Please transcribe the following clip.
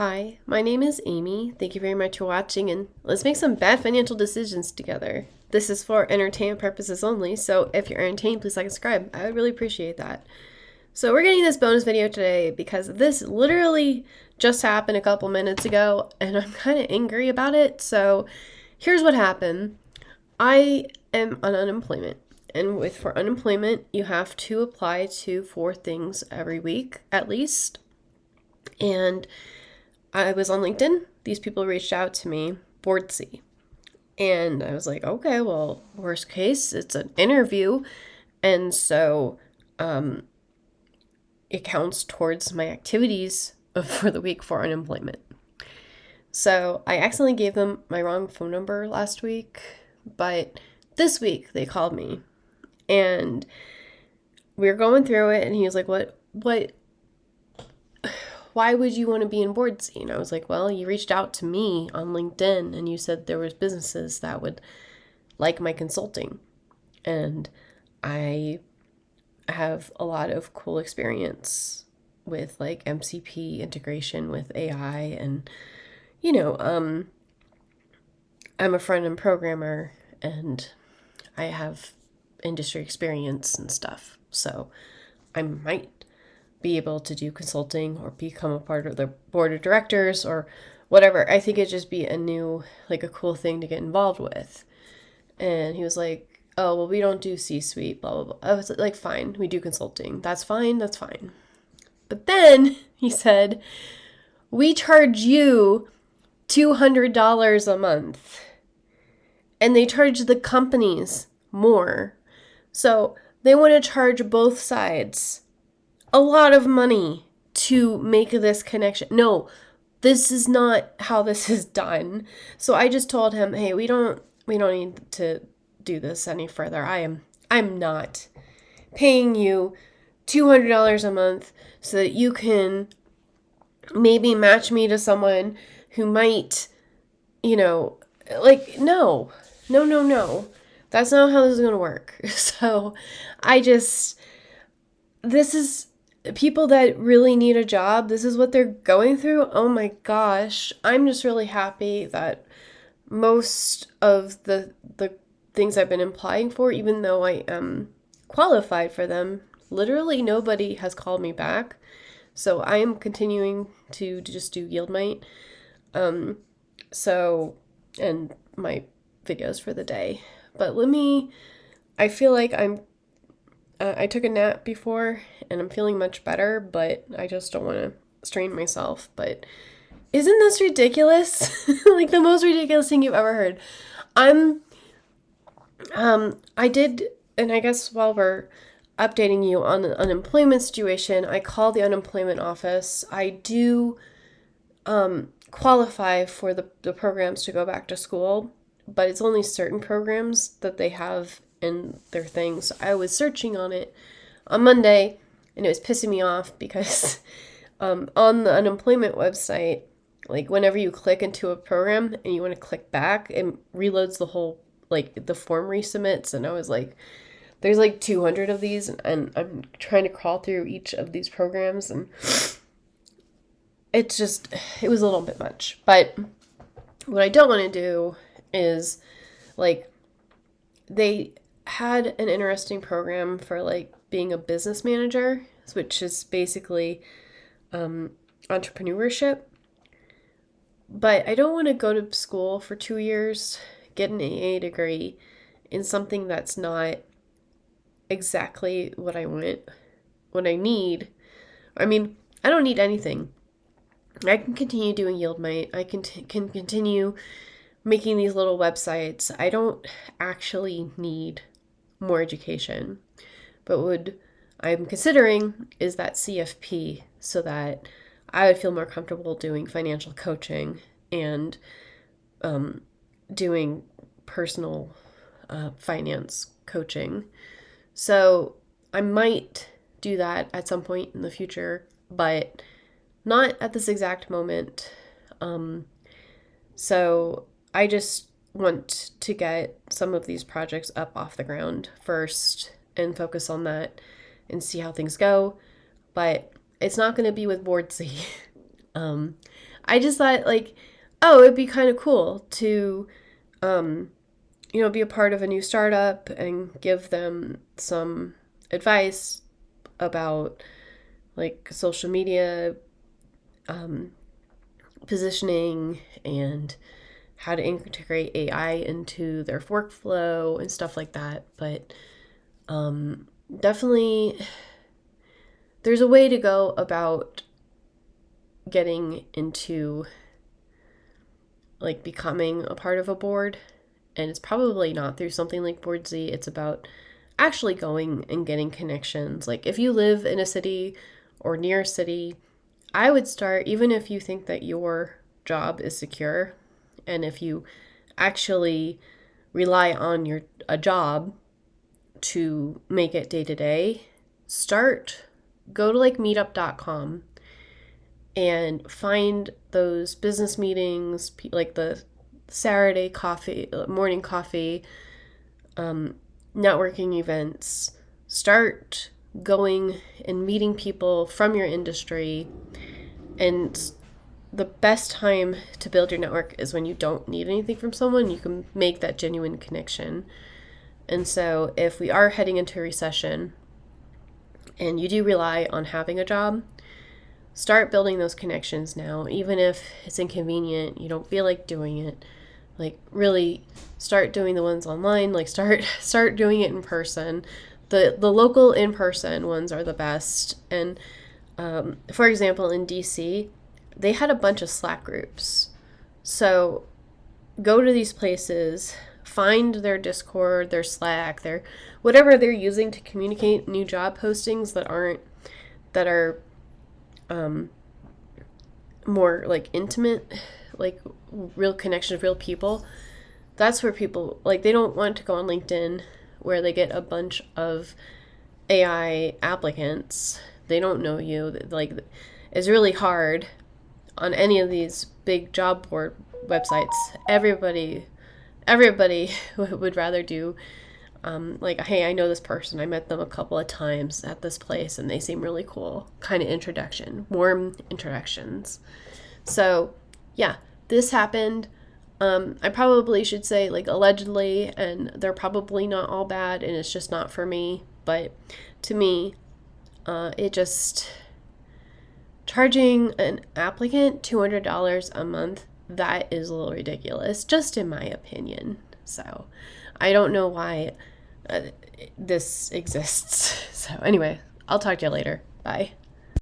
Hi, my name is Amy. Thank you very much for watching, and let's make some bad financial decisions together. This is for entertainment purposes only, so if you're entertained, please like and subscribe. I would really appreciate that. So we're getting this bonus video today because this literally just happened a couple minutes ago, and I'm kind of angry about it. So here's what happened. I am on unemployment, and for unemployment, you have to apply to 4 things every week at least. And I was on LinkedIn. These people reached out to me, Boardsy. And I was like, okay, well, worst case, it's an interview. And so it counts towards my activities for the week for unemployment. So I accidentally gave them my wrong phone number last week, but this week they called me and we were going through it, and he was like, why would you want to be in Boardsy? And I was like, well, you reached out to me on LinkedIn and you said there was businesses that would like my consulting. And I have a lot of cool experience with like MCP integration with AI, and I'm a front-end programmer and I have industry experience and stuff. So I might be able to do consulting or become a part of the board of directors or whatever. I think it'd just be a cool thing to get involved with. And he was like, oh, well, we don't do C-suite, blah, blah, blah. I was like, fine, we do consulting. That's fine. But then he said, we charge you $200 a month. And they charge the companies more. So they want to charge both sides a lot of money to make this connection. No, this is not how this is done. So I just told him, hey, we don't need to do this any further. I'm not paying you $200 a month so that you can maybe match me to someone who might, no. That's not how this is going to work. So this is people that really need a job. This is what they're going through. Oh my gosh. I'm just really happy that most of the things I've been applying for, even though I am qualified for them, literally nobody has called me back. So I am continuing to just do YieldMight. And my videos for the day. But I feel like I took a nap before and I'm feeling much better, but I just don't want to strain myself. But isn't this ridiculous? Like the most ridiculous thing you've ever heard. I did, and I guess while we're updating you on the unemployment situation, I called the unemployment office. I do qualify for the programs to go back to school, but it's only certain programs that they have in their things. So I was searching on it on Monday, and it was pissing me off because on the unemployment website, like whenever you click into a program and you want to click back, it reloads the whole, like the form resubmits. And I was like, there's like 200 of these, and I'm trying to crawl through each of these programs, and it was a little bit much. But what I don't want to do is, like, they had an interesting program for like being a business manager, which is basically entrepreneurship. But I don't want to go to school for 2 years, get an AA degree in something that's not exactly what I want, what I need. I mean, I don't need anything. I can continue doing YieldMight. I can continue making these little websites. I don't actually need more education. But what I'm considering is that CFP, so that I would feel more comfortable doing financial coaching and doing personal finance coaching. So I might do that at some point in the future, but not at this exact moment. So I just want to get some of these projects up off the ground first and focus on that and see how things go. But it's not going to be with Boardsy. I just thought, like, oh, it'd be kind of cool to, be a part of a new startup and give them some advice about, like, social media positioning and how to integrate AI into their workflow and stuff like that. But definitely there's a way to go about getting into, like, becoming a part of a board. And it's probably not through something like Boardsy. It's about actually going and getting connections. Like, if you live in a city or near a city, I would start, even if you think that your job is secure, and if you actually rely on a job to make it day to day, go to like meetup.com and find those business meetings, like the Saturday morning coffee, networking events. Start going and meeting people from your industry. And the best time to build your network is when you don't need anything from someone. You can make that genuine connection. And so if we are heading into a recession and you do rely on having a job, start building those connections now. Even if it's inconvenient, you don't feel like doing it, like, really start doing the ones online. Like, start doing it in person. The local in-person ones are the best. And for example, in DC, they had a bunch of Slack groups. So go to these places, find their Discord, their Slack, their whatever they're using to communicate new job postings that are more like intimate, like real connection, real people. That's where people, like, they don't want to go on LinkedIn where they get a bunch of AI applicants. They don't know you. Like, it's really hard on any of these big job board websites. Everybody would rather do like, hey, I know this person. I met them a couple of times at this place and they seem really cool. Kind of introduction, warm introductions. So yeah, this happened. I probably should say, like, allegedly, and they're probably not all bad, and it's just not for me. But to me, it just, charging an applicant $200 a month, that is a little ridiculous, just in my opinion. So I don't know why this exists. So anyway, I'll talk to you later. Bye.